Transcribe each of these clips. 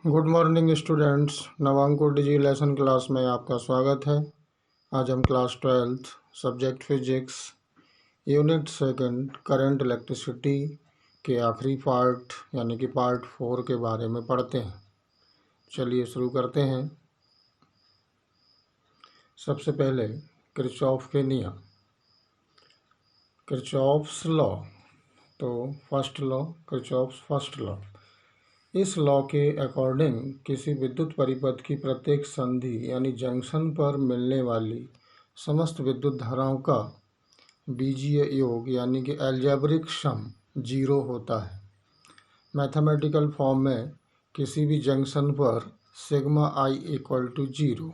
Good morning students. Navankur digi lesson class में आपका स्वागत है। आज हम class 12th subject physics unit second current electricity के आखिरी पार्ट यानी कि पार्ट 4 के बारे में पढ़ते हैं। चलिए शुरू करते हैं। सबसे पहले किरचॉफ के नियम, किरचॉफ्स लॉ। तो first law, Kirchhoff's first law. इस लॉ के अकॉर्डिंग किसी विद्युत परिपथ की प्रत्येक संधि यानी जंक्शन पर मिलने वाली समस्त विद्युत धाराओं का बीजीय योग यानी कि अलजेब्रिक सम 0 होता है। मैथमेटिकल फॉर्म में किसी भी जंक्शन पर सिग्मा आई इक्वल टू 0।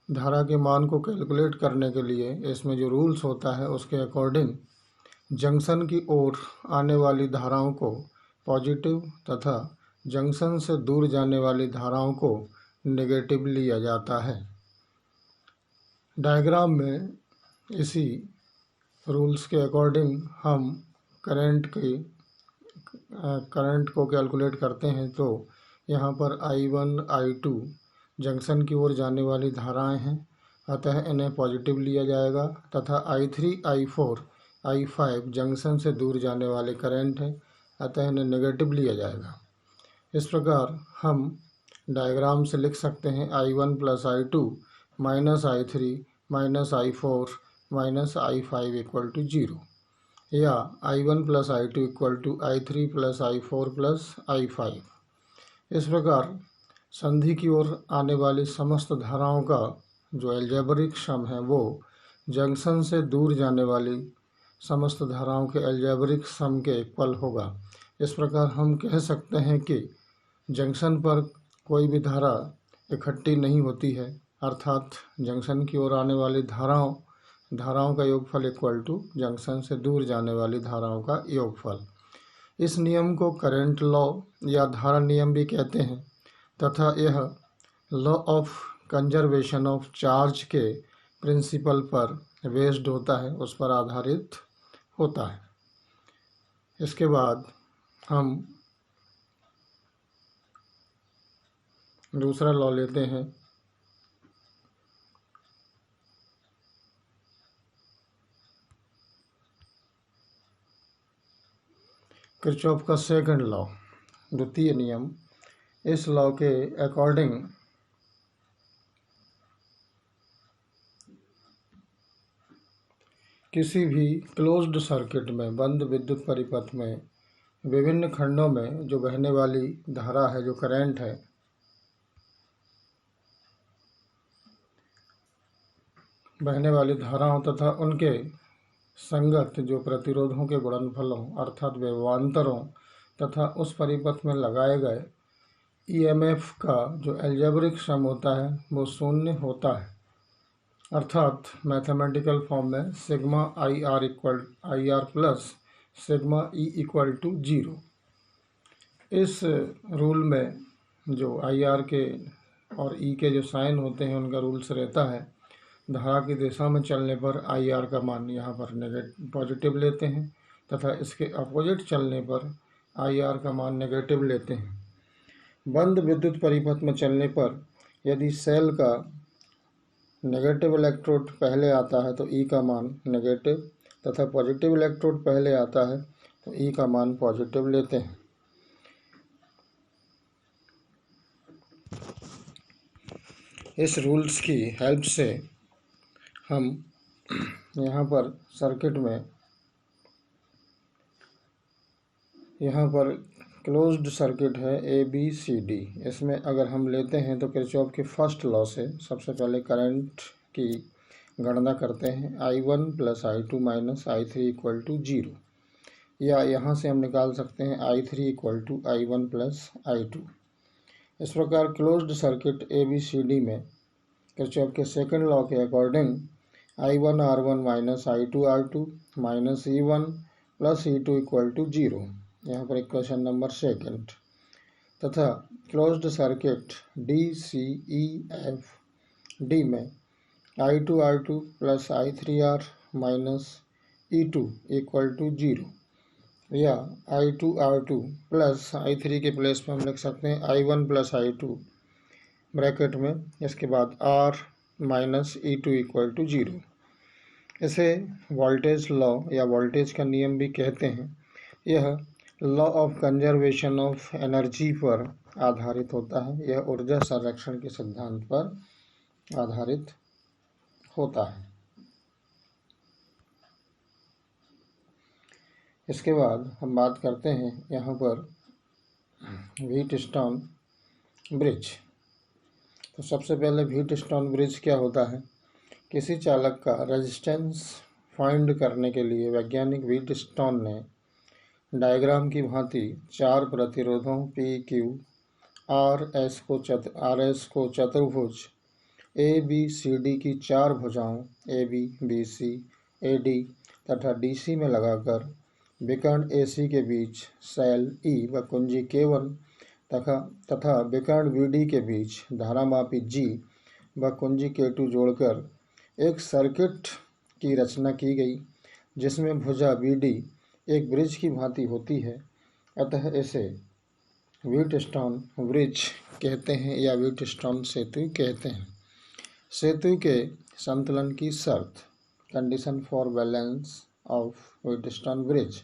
धारा के मान को कैलकुलेट करने के लिए इसमें जो रूल्स होता है उसके अकॉर्डिंग जंक्शन की ओर आने वाली धाराओं को पॉजिटिव तथा जंक्शन से दूर जाने वाली धाराओं को नेगेटिव लिया जाता है। डायग्राम में इसी रूल्स के अकॉर्डिंग हम करंट को कैलकुलेट करते हैं। तो यहाँ पर I1 I2 जंक्शन की ओर जाने वाली धाराएं हैं, अतः इन्हें पॉजिटिव लिया जाएगा, तथा I3 I4 I5 जंक्शन से दूर जाने वाले करंट है, अतः इन्हें नेगेटिव लिया जाएगा। इस प्रकार हम डायग्राम से लिख सकते हैं I1 plus I2 minus I3 minus I4 minus I5 equal to 0, या I1 plus I2 equal to I3 plus I4 plus I5। इस प्रकार संधि की ओर आने वाली समस्त धाराओं का जो अलजेब्रिक सम है वो जंक्शन से दूर जाने वाली समस्त धाराओं के अलजेब्रिक सम के इक्वल होगा। इस प्रकार हम कह सकते हैं कि जंक्शन पर कोई भी धारा इकट्ठी नहीं होती है, अर्थात जंक्शन की ओर आने वाली धाराओं का योगफल इक्वल टू जंक्शन से दूर जाने वाली धाराओं का योगफल। इस नियम को करंट लॉ या धारा नियम भी कहते हैं, तथा यह law of conservation of charge के प्रिंसिपल पर बेस्ड होता है, उस पर आधारित होता है। इसके बाद हम दूसरा लॉ लेते हैं, किरचॉफ का सेकंड लॉ, द्वितीय नियम। इस लॉ के अकॉर्डिंग किसी भी क्लोज्ड सर्किट में, बंद विद्युत परिपथ में विभिन्न खंडों में जो बहने वाली धारा है, जो करंट है, बहने वाली धाराओं तथा उनके संगत जो प्रतिरोधों के गुणनफलों अर्थात विभवांतरों तथा उस परिपथ में लगाए गए ईएमएफ का जो अलजेब्रिक सम होता है वो शून्य होता है, अर्थात मैथमेटिकल फॉर्म में sigma I R plus sigma E equal to 0। इस रूल में जो आई आर के और ई के जो साइन होते हैं उनका रूल्स रहता है, धारा की दिशा में चलने पर आई आर का मान यहाँ पर पॉजिटिव लेते हैं, तथा इसके अपोजिट चलने पर आई आर का मान नेगेटिव लेते हैं। बंद विद्युत परिपथ में चलने पर यदि सेल का नेगेटिव इलेक्ट्रोड पहले आता है तो ई का मान नेगेटिव, तथा पॉजिटिव इलेक्ट्रोड पहले आता है तो ई का मान पॉजिटिव लेते हैं। इस रूल्स की हेल्प से हम यहाँ पर सर्किट में, यहाँ पर क्लोज्ड सर्किट है ABCD। इसमें अगर हम लेते हैं तो किरचॉफ के फर्स्ट लॉ से सबसे पहले करंट की गणना करते हैं I1 plus I2 minus I3 equal to 0, या यहाँ से हम निकाल सकते हैं I3 equal to I1 plus I2। इस प्रकार क्लोज्ड सर्किट ABCD में किरचॉफ के सेकंड लॉ के according I1 R1 minus I2 R2 minus E1 plus E2 equal to 0, यहाँ पर इक्वेशन नंबर सेकंड, तथा क्लोज्ड सर्किट DCEFD में I2 R2 plus I3 R minus E2 equal to 0, या I2R2 plus I3 के place पे हम लिख सकते हैं I1 प्लस I2 ब्रैकेट में, इसके बाद R minus E2 equal to 0। इसे वोल्टेज लॉ या वोल्टेज का नियम भी कहते हैं। यह law of conservation of energy पर आधारित होता है। यह ऊर्जा संरक्षण के सिद्धांत पर आधारित होता है। इसके बाद हम बात करते हैं यहाँ पर व्हीटस्टोन ब्रिज। तो सबसे पहले व्हीटस्टोन ब्रिज क्या होता है? किसी चालक का रेजिस्टेंस फाइंड करने के लिए वैज्ञानिक व्हीटस्टोन ने डायग्राम की भांति 4 प्रतिरोधों पी क्यू आर एस को चतुर्भुज ए बी सी डी की 4 भुजाओं A B B C A D तथा डी सी में लगाकर विकर्ण ए सी के बीच सेल ई व कुंजी K1 तथा विकर्ण बी डी के बीच धारामापी G व कुंजी K2 जोड़कर एक सर्किट की रचना की गई, जिसमें भुजा बी डी एक ब्रिज की भांति होती है। अतः इसे व्हीटस्टोन ब्रिज कहते हैं या व्हीटस्टोन सेतु कहते हैं। सेतु के संतुलन की शर्त, condition for balance of Wheatstone bridge,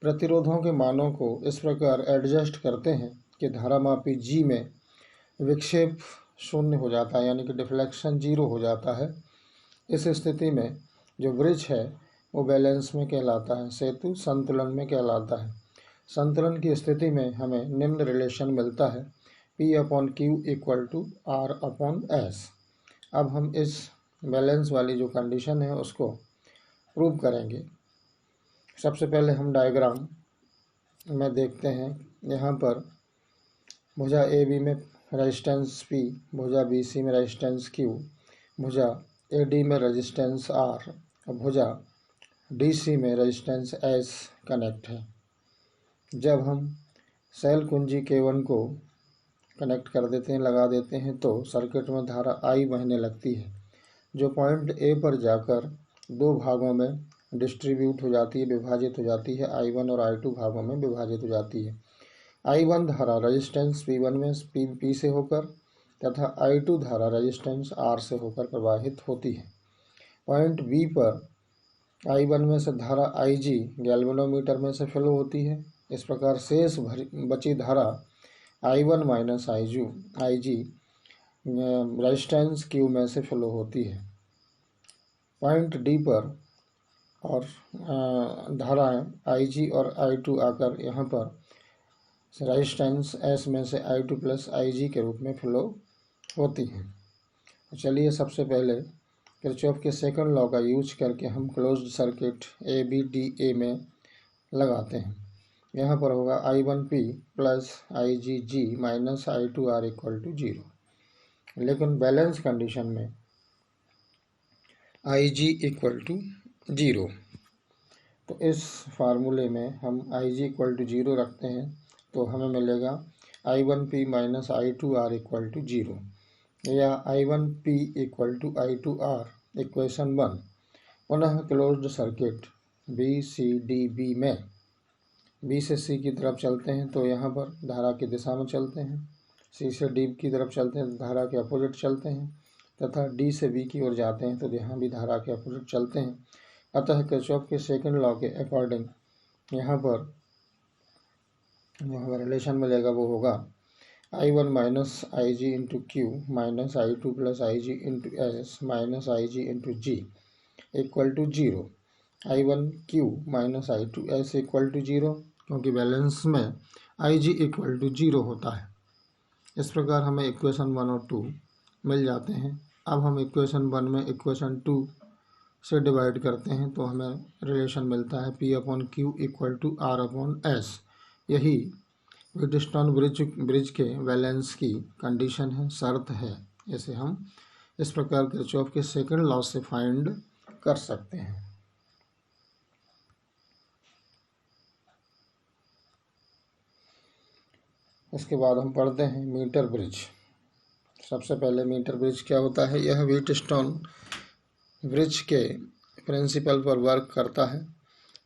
प्रतिरोधों के मानों को इस प्रकार एडजस्ट करते हैं कि धारामापी G में विक्षेप शून्य हो जाता है, यानी कि डिफ्लेक्शन 0 हो जाता है। इस स्थिति में जो ब्रिज है वो बैलेंस में कहलाता है, सेतु संतुलन में कहलाता है। संतुलन की स्थिति में हमें निम्न रिलेशन मिलता है P/Q इक्वल टू R/S। अब हम इस बैलेंस वाली जो कंडीशन है उसको प्रूव करेंगे। सबसे पहले हम डायग्राम में देखते हैं। यहाँ पर भुजा ए बी में रेजिस्टेंस P, भुजा बी सी में रेजिस्टेंस Q, भुजा ए डी में रेजिस्टेंस R और भुजा डी सी में रेजिस्टेंस S कनेक्ट है। जब हम सेल कुंजी K1 को कनेक्ट कर देते हैं, लगा देते हैं, तो सर्किट में धारा I बहने लगती है, जो पॉइंट A पर जाकर 2 भागों में डिस्ट्रीब्यूट हो जाती है, विभाजित हो जाती है। I1 और I2 भागों में विभाजित हो जाती है। I1 धारा रेजिस्टेंस P1 में P से होकर तथा I2 धारा रेजिस्टेंस R से होकर प्रवाहित होती है। पॉइंट B पर I1 में से धारा IG गैल्वेनोमीटर में से फ्लो होती है। इस प्रकार शेष बची धारा I1 minus IG resistance Q में से फ्लो होती है। पॉइंट D पर और धाराएं IG और I2 आकर यहाँ पर रेजिस्टेंस S में से I2 प्लस IG के रूप में फ्लो होती हैं। तो चलिए सबसे पहले किरचॉफ के सेकंड लॉ का यूज करके हम क्लोज्ड सर्किट ABDA में लगाते हैं। यहाँ पर होगा I1P plus IGG minus I2R equal to 0। लेकिन बैलेंस कंडीशन में IG इक्वल टू 0, तो इस फार्मूले में हम IG इक्वल टू 0 रखते हैं, तो हमें मिलेगा I1P minus I2R equal to 0 या I1P equal to I2R equation 1। पुनः क्लोज्ड सर्किट BCDB में B से C की तरफ चलते हैं तो यहाँ पर धारा की दिशा में चलते हैं, C से D की तरफ चलते हैं तो धारा के अपोजिट चलते हैं, तथा D से B की ओर जाते हैं तो यहाँ भी धारा के अपोजिट चलते हैं। अतः किरचॉफ के सेकंड लॉ के अकॉर्डिंग यहाँ पर जो हमें रिलेशन मिलेगा वो होगा I1 minus IG into Q minus I2 plus IG into S minus IG into G equal to 0। I1Q minus I2 S equal to 0, क्योंकि बैलेंस में IG इक्वल टू 0 होता है। इस प्रकार हमें इक्वेशन 1 और 2 मिल जाते हैं। अब हम इक्वेशन 1 में इक्वेशन 2 से डिवाइड करते हैं तो हमें रिलेशन मिलता है P/Q इक्वल टू R/S। यही व्हीटस्टोन ब्रिज के बैलेंस की कंडीशन है, शर्त है। इसे हम इस प्रकार किरचॉफ के सेकंड लॉ से फाइंड कर सकते हैं। इसके बाद हम पढ़ते हैं मीटर ब्रिज। सबसे पहले मीटर ब्रिज क्या होता है? यह व्हीटस्टोन ब्रिज के प्रिंसिपल पर वर्क करता है।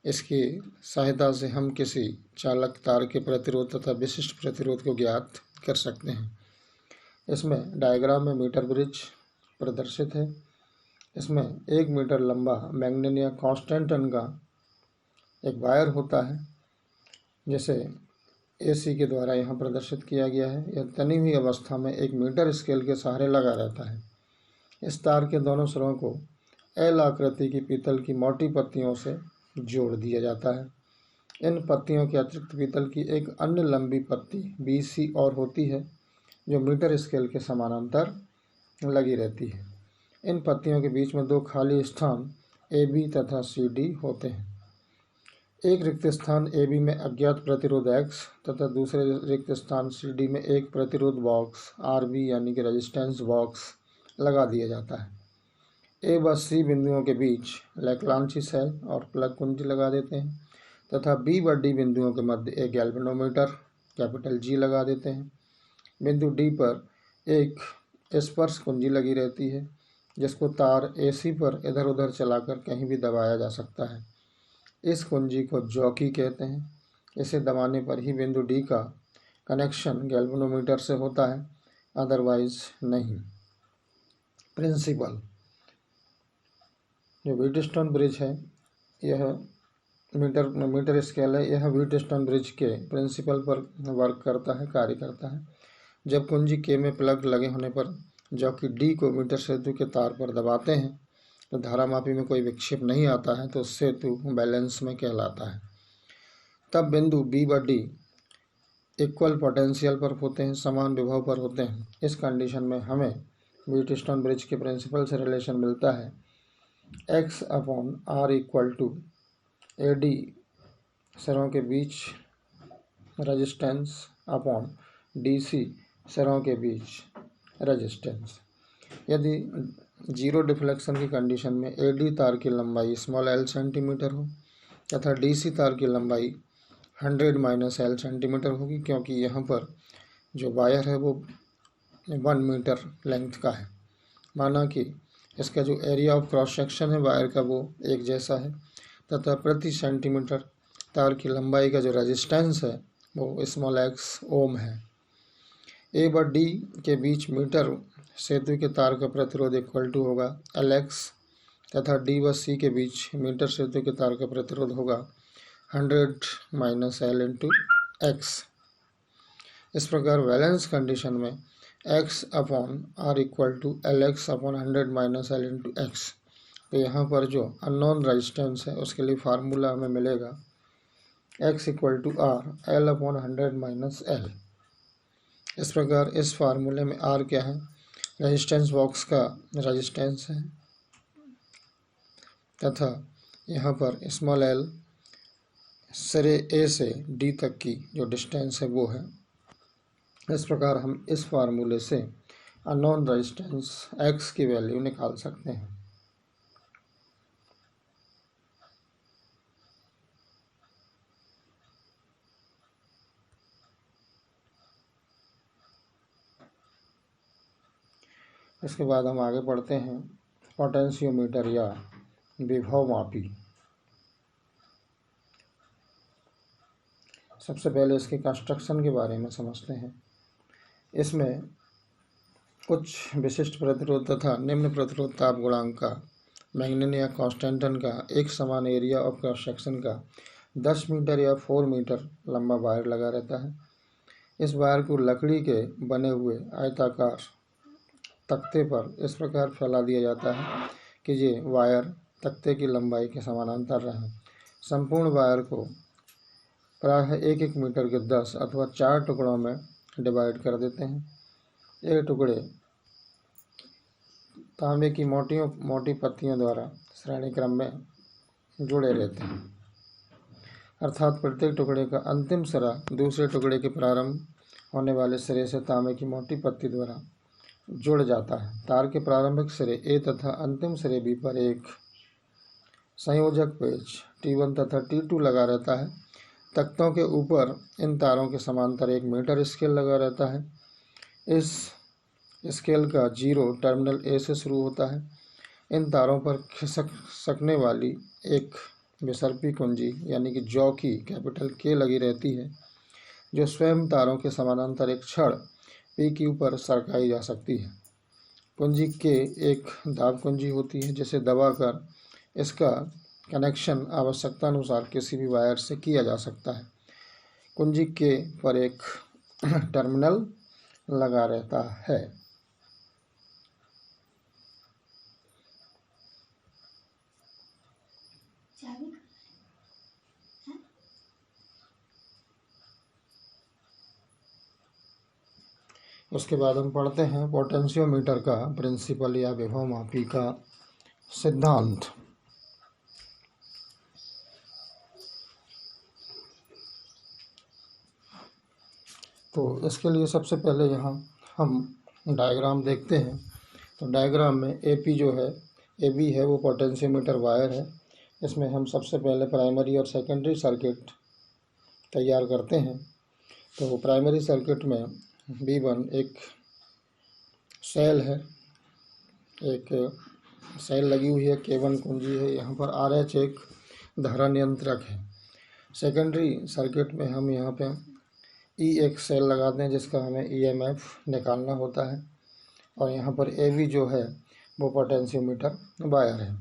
इसकी सहायता से हम किसी चालक तार के प्रतिरोध तथा विशिष्ट प्रतिरोध को ज्ञात कर सकते हैं। इसमें डायग्राम में मीटर ब्रिज प्रदर्शित है। इसमें 1 मीटर लंबा मैग्नीन या कांस्टेंटन का एक वायर होता है, जिसे एसी के द्वारा यहाँ प्रदर्शित किया गया है। यह तनी हुई अवस्था में 1 मीटर स्केल के सहारे लगा रहता है। इस तार के दोनों सिरों को एल आकृति की पीतल की मोटी पत्तियों से जोड़ दिया जाता है। इन पत्तियों के अतिरिक्त पीतल की एक अन्य लंबी पत्ती BC और होती है, जो मीटर स्केल के समानांतर लगी रहती है। इन पत्तियों के बीच में 2 खाली स्थान AB तथा CD होते हैं। एक रिक्त स्थान AB में अज्ञात प्रतिरोध X तथा दूसरे रिक्त स्थान CD में एक प्रतिरोध बॉक्स RB यानी कि रेजिस्टेंस बॉक्स लगा दिया जाता है। A व C बिंदुओं के बीच लैक्लांची सेल और प्लग कुंजी लगा देते हैं तथा B व D बिंदुओं के मध्य एक गैल्वेनोमीटर G लगा देते हैं। बिंदु D पर एक स्पर्श कुंजी लगी रहती है, जिसको तार AC पर इधर उधर चलाकर कहीं भी दबाया जा सकता है। इस कुंजी को जॉकी कहते हैं। इसे दबाने पर ही बिंदु D का कनेक्शन गैल्वेनोमीटर से होता है, अदरवाइज नहीं। प्रिंसिपल, जो व्हीटस्टोन ब्रिज है, यह मीटर स्केल है, यह व्हीटस्टोन ब्रिज के प्रिंसिपल पर वर्क करता है, कार्य करता है। जब कुंजी K में प्लग लगे होने पर जॉकी D को मीटर सेतु के तार पर दबाते हैं तो धारामापी में कोई विक्षेप नहीं आता है, तो सेतु बैलेंस में कहलाता है। तब बिंदु B व D इक्वल पोटेंशियल पर होते हैं, समान विभव पर होते हैं। इस कंडीशन में हमें व्हीटस्टोन ब्रिज के प्रिंसिपल से रिलेशन मिलता है X/R इक्वल टू AD सिरों के बीच रेजिस्टेंस अपॉन DC सिरों के बीच रेजिस्टेंस। यदि जीरो डिफ्लेक्शन की कंडीशन में AD तार की लंबाई l सेंटीमीटर हो तथा DC तार की लंबाई 100 - l सेंटीमीटर होगी, क्योंकि यहाँ पर जो वायर है वो 1 मीटर लेंथ का है। माना कि इसका जो एरिया ऑफ क्रॉस सेक्शन है वायर का वो एक जैसा है तथा प्रति सेंटीमीटर तार की लंबाई का जो रेजिस्टेंस है वो x ओम है। A व D के बीच मीटर सेतु के तार का प्रतिरोध इक्वल टू होगा Lx तथा D व C के बीच मीटर सेतु के तार का प्रतिरोध होगा 100 - l इंटू x। इस प्रकार वैलेंस कंडीशन में X/R equal to Lx/100 - l into x। तो यहाँ पर जो अननोन रेजिस्टेंस है उसके लिए फार्मूला हमें मिलेगा X equal to R L/100 - l। इस प्रकार इस फार्मूले में R क्या है, रेजिस्टेंस बॉक्स का रेजिस्टेंस है तथा यहाँ पर l सिरे A से D तक की जो डिस्टेंस है वो है। इस प्रकार हम इस फार्मूले से अननोन रेजिस्टेंस X की वैल्यू निकाल सकते हैं। इसके बाद हम आगे बढ़ते हैं पोटेंशियोमीटर या विभव मापी। सबसे पहले इसके कंस्ट्रक्शन के बारे में समझते हैं। इसमें उच्च विशिष्ट प्रतिरोध तथा निम्न प्रतिरोध ताप गुणांक का मैग्नीन या कांस्टेंटन का एक समान एरिया ऑफ क्रॉस सेक्शन का 10 मीटर या 4 मीटर लंबा वायर लगा रहता है। इस वायर को लकड़ी के बने हुए आयताकार तख्ते पर इस प्रकार फैला दिया जाता है कि ये वायर तख्ते की लंबाई के समानांतर रहें। संपूर्ण वायर को प्रायः 1-1 मीटर के 10 अथवा 4 टुकड़ों में डिवाइड कर देते हैं। ये टुकड़े तांबे की मोटी पत्तियों द्वारा श्रेणी क्रम में जुड़े रहते हैं, अर्थात प्रत्येक टुकड़े का अंतिम सिरा दूसरे टुकड़े के प्रारंभ होने वाले सिरे से तांबे की मोटी पत्ती द्वारा जुड़ जाता है। तार के प्रारंभिक सिरे A तथा अंतिम सिरे B पर एक संयोजक पेच T1 तथा T2 लगा रहता है। तख्तों के ऊपर इन तारों के समांतर एक मीटर स्केल लगा रहता है। इस स्केल का 0 टर्मिनल A से शुरू होता है। इन तारों पर खिसक सकने वाली एक विसर्पी कुंजी यानी कि जौ की कैपिटल के लगी रहती है, जो स्वयं तारों के समानांतर एक छड़ PQ पर सरकाई जा सकती है। कुंजी के एक दाब कुंजी होती है जिसे दबाकर इसका कनेक्शन आवश्यकता अनुसार किसी भी वायर से किया जा सकता है। कुंजी के पर एक टर्मिनल लगा रहता है। उसके बाद हम पढ़ते हैं पोटेंशियोमीटर का प्रिंसिपल या विभव मापी का सिद्धांत। तो इसके लिए सबसे पहले यहाँ हम डायग्राम देखते हैं। तो डायग्राम में AP जो है, AB है वो पोटेंशियोमीटर वायर है। इसमें हम सबसे पहले प्राइमरी और सेकेंडरी सर्किट तैयार करते हैं। तो प्राइमरी सर्किट में B1 एक सेल है, एक सेल लगी हुई है, K1 कुंजी है, यहाँ पर RH एक धारा नियंत्रक है। सेकेंडरी सर्किट में हम यहाँ पे E एक सेल लगाते हैं जिसका हमें EMF निकालना होता है, और यहाँ पर AB जो है वो पोटेंशियोमीटर वायर है।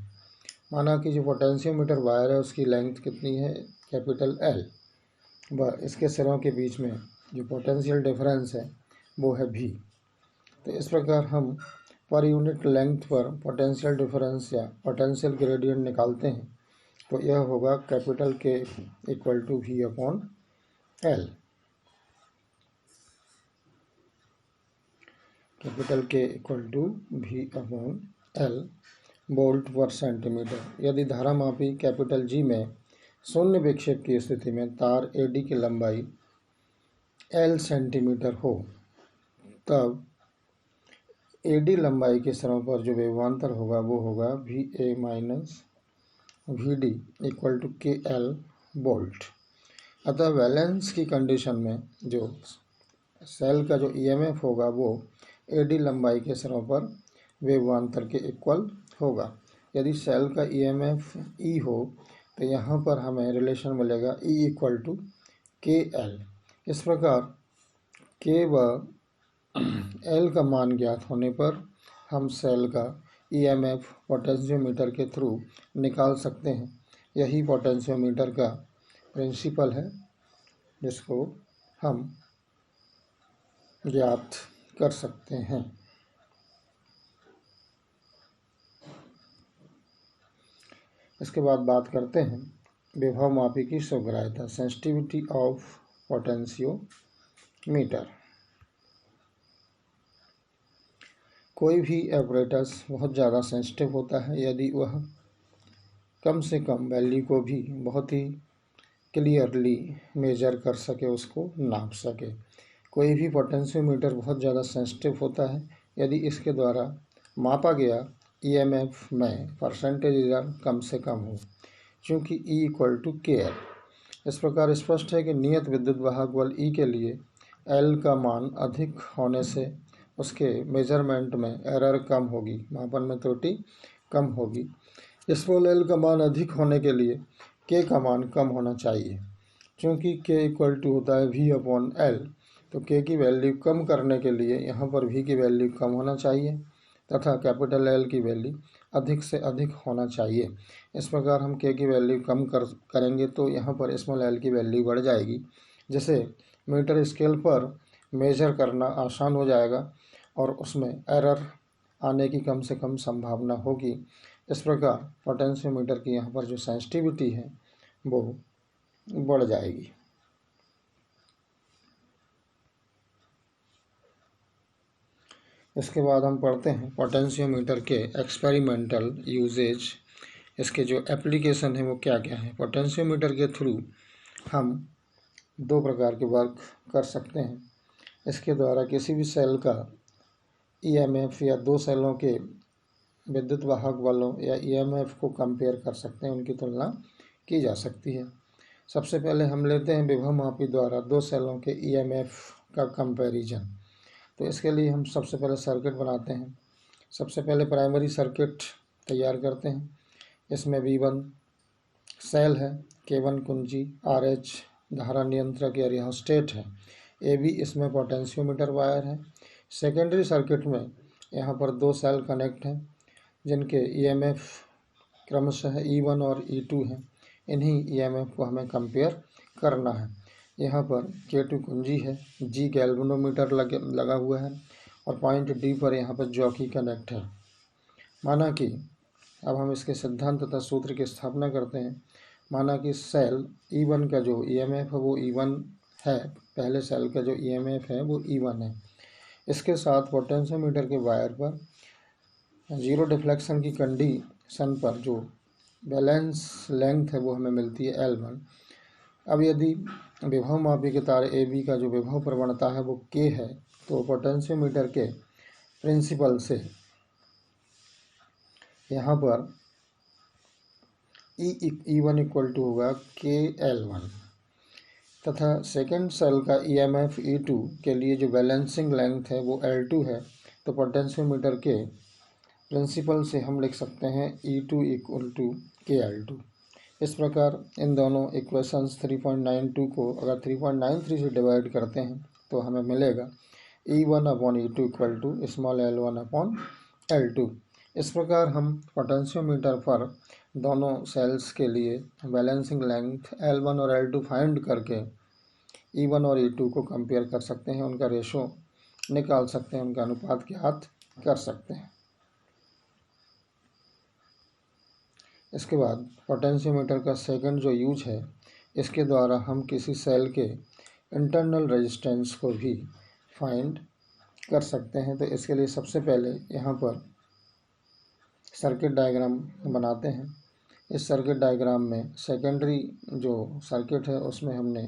माना कि जो पोटेंशियोमीटर वायर है उसकी लेंथ कितनी है, कैपिटल L, व इसके सिरों के बीच में जो पोटेंशियल डिफरेंस है वो है V। तो इस प्रकार हम पर यूनिट लेंथ पर पोटेंशियल डिफरेंस या पोटेंशियल ग्रेडियंट निकालते हैं। तो यह होगा capital K equal to V/L। Capital K equal to V/L volt पर सेंटीमीटर। यदि धारा मापी कैपिटल G में शून्य विक्षेप की स्थिति में तार AD की लंबाई L सेंटीमीटर हो, तब AD लंबाई के सिरों पर जो विभवांतर होगा वो होगा VA minus VD equal to KL volt. अतः वैलेंस की कंडीशन में जो सेल का जो EMF होगा वो AD लंबाई के सिरों पर विभवांतर के इक्वल होगा। यदि सेल का EMF E हो तो यहाँ पर हमें रिलेशन मिलेगा E इक्वल टू KL। इस प्रकार K व L का मान ज्ञात होने पर हम सेल का EMF पोटेंशियोमीटर के थ्रू निकाल सकते हैं। यही पोटेंशियोमीटर का प्रिंसिपल है जिसको हम ज्ञात कर सकते हैं। इसके बाद बात करते हैं विभव मापी की सुग्राह्यता, सेंसिटिविटी ऑफ पोटेंशियोमीटर। कोई भी एपरेटस बहुत ज़्यादा सेंसिटिव होता है यदि वह कम से कम वैल्यू को भी बहुत ही क्लियरली मेजर कर सके, उसको नाप सके। कोई भी पोटेंशियोमीटर बहुत ज़्यादा सेंसिटिव होता है यदि इसके द्वारा मापा गया EMF में परसेंटेज एरर कम से कम हो, क्योंकि E इक्वल टू KL। इस प्रकार स्पष्ट है कि नियत विद्युत वाहक बल E के लिए L का मान अधिक होने से उसके मेजरमेंट में एरर कम होगी, मापन में त्रुटि कम होगी। स्मॉल l का मान अधिक होने के लिए K का मान कम होना चाहिए, क्योंकि K इक्वल टू होता है V/L। तो K की वैल्यू कम करने के लिए यहाँ पर V की वैल्यू कम होना चाहिए तथा कैपिटल L की वैल्यू अधिक से अधिक होना चाहिए। इस प्रकार हम K की वैल्यू कम करेंगे तो यहाँ पर स्मॉल l की वैल्यू बढ़ जाएगी, जिससे मीटर स्केल पर मेजर करना आसान हो जाएगा और उसमें एरर आने की कम से कम संभावना होगी। इस प्रकार पोटेंशियोमीटर की यहाँ पर जो सेंसिटिविटी है वो बढ़ जाएगी। इसके बाद हम पढ़ते हैं पोटेंशियोमीटर के एक्सपेरिमेंटल यूजेज, इसके जो एप्लीकेशन है वो क्या क्या है। पोटेंशियोमीटर के थ्रू हम दो प्रकार के वर्क कर सकते हैं। इसके द्वारा किसी भी सेल का EMF या दो सेलों के विद्युत वाहक बलों या EMF को कंपेयर कर सकते हैं, उनकी तुलना की जा सकती है। सबसे पहले हम लेते हैं विभव मापी द्वारा दो सेलों के EMF का कंपैरिजन। तो इसके लिए हम सबसे पहले सर्किट बनाते हैं। सबसे पहले प्राइमरी सर्किट तैयार करते हैं। इसमें V1 सेल है, K1 कुंजी, RH धारा नियंत्रक या रियोस्टेट है, AB इसमें पोटेंशियोमीटर वायर है। सेकेंडरी सर्किट में यहाँ पर दो सेल कनेक्ट हैं जिनके EMF क्रमशः E1 और E2 हैं। इन्हीं EMF को हमें कंपेयर करना है। यहाँ पर K2 कुंजी है, G गैल्वेनोमीटर लगा हुआ है और पॉइंट D पर यहाँ पर जॉकी कनेक्ट है। माना कि अब हम इसके सिद्धांत तथा सूत्र की स्थापना करते हैं। माना कि सेल E1 का जो EMF है वो E1 है, पहले सेल का जो EMF है वो E1 है। इसके साथ पोटेंशियोमीटर के वायर पर जीरो डिफ्लेक्शन की कंडीशन पर जो बैलेंस लेंथ है वो हमें मिलती है L1। अब यदि विभव मापी के तार AB का जो विभव प्रवणता है वो K है, तो पोटेंशियोमीटर के प्रिंसिपल से यहाँ पर E1 इक्वल टू होगा KL1 तथा सेकेंड सेल का EMF E2 के लिए जो बैलेंसिंग लेंथ है वो L2 है। तो पोटेंशियोमीटर के प्रिंसिपल से हम लिख सकते हैं E2 इक्वल टू KL2। इस प्रकार इन दोनों इक्वेशंस 3.92 को अगर 3.93 से डिवाइड करते हैं तो हमें मिलेगा E1 upon E2 equal to small L1 upon L2। इस प्रकार हम पोटेंशियोमीटर पर दोनों सेल्स के लिए बैलेंसिंग लेंथ L1 और L2 फाइंड करके E1 और E2 को कंपेयर कर सकते हैं, उनका रेशो निकाल सकते हैं, उनका अनुपात ज्ञात कर सकते हैं। इसके बाद पोटेंशियोमीटर का सेकंड जो यूज है, इसके द्वारा हम किसी सेल के इंटरनल रेजिस्टेंस को भी फाइंड कर सकते हैं। तो इसके लिए सबसे पहले यहाँ पर सर्किट डायग्राम बनाते हैं। इस सर्किट डायग्राम में सेकेंडरी जो सर्किट है उसमें हमने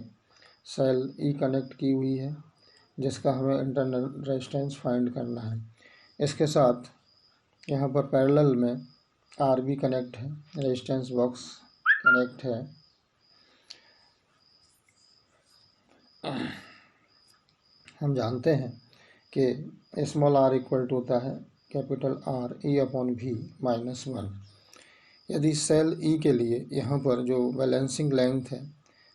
सेल E कनेक्ट की हुई है जिसका हमें इंटरनल रेजिस्टेंस फाइंड करना है। इसके साथ यहाँ पर पैरेलल में RB कनेक्ट है, रेजिस्टेंस बॉक्स कनेक्ट है। हम जानते हैं कि स्मॉल r इक्वल टू होता है capital R E upon V -1। यदि सेल E के लिए यहाँ पर जो बैलेंसिंग लेंथ है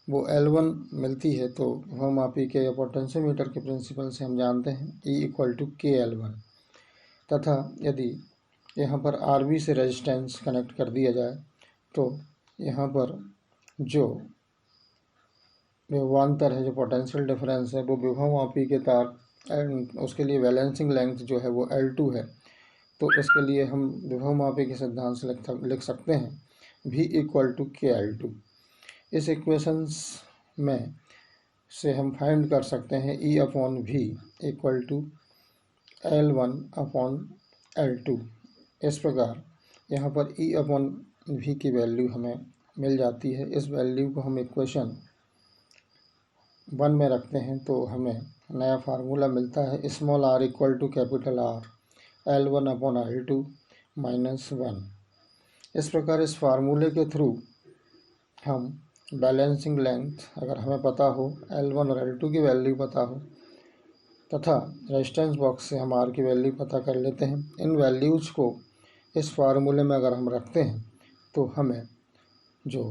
वो L1 मिलती है, तो विभव मापी के या पोटेंशियोमीटर के प्रिंसिपल से हम जानते हैं E इक्वल टू KL1 तथा यदि यहाँ पर RB से रेजिस्टेंस कनेक्ट कर दिया जाए तो यहाँ पर जो विभवांतर है, जो पोटेंशियल डिफरेंस है, वो विभव मापी के तार उसके लिए बैलेंसिंग लेंथ जो है वो L2 है। तो इसके लिए हम विभव मापी के सिद्धांत से लिख सकते हैं V इक्वल टू KL2। इस इक्वेशंस में से हम फाइंड कर सकते हैं E upon V equal to L1 upon L2। इस प्रकार यहाँ पर E अपॉन V की वैल्यू हमें मिल जाती है। इस वैल्यू को हम इक्वेशन 1 में रखते हैं तो हमें नया फार्मूला मिलता है small r equal to capital R L1 upon L2 -1। इस प्रकार इस फार्मूले के थ्रू हम बैलेंसिंग लेंथ अगर हमें पता हो, L1 और L2 की वैल्यू पता हो तथा रेजिस्टेंस बॉक्स से हम R की वैल्यू पता कर लेते हैं। इन वैल्यूज को इस फार्मूले में अगर हम रखते हैं तो हमें जो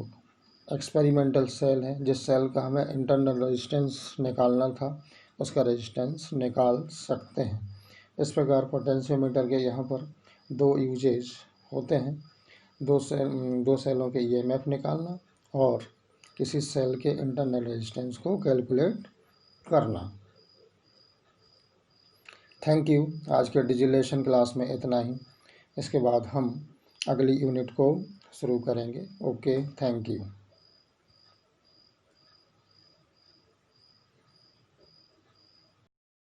एक्सपेरिमेंटल सेल है, जिस सेल का हमें इंटरनल रेजिस्टेंस निकालना था, उसका रेजिस्टेंस निकाल सकते हैं। इस प्रकार पोटेंशियोमीटर के यहाँ पर दो यूजेज होते हैं, दो सेलों के EMF निकालना और किसी सेल के इंटरनल रेजिस्टेंस को कैलकुलेट करना। Thank you. आज के डिजिटलेशन क्लास में इतना ही। इसके बाद हम अगली यूनिट को शुरू करेंगे। Okay, thank you.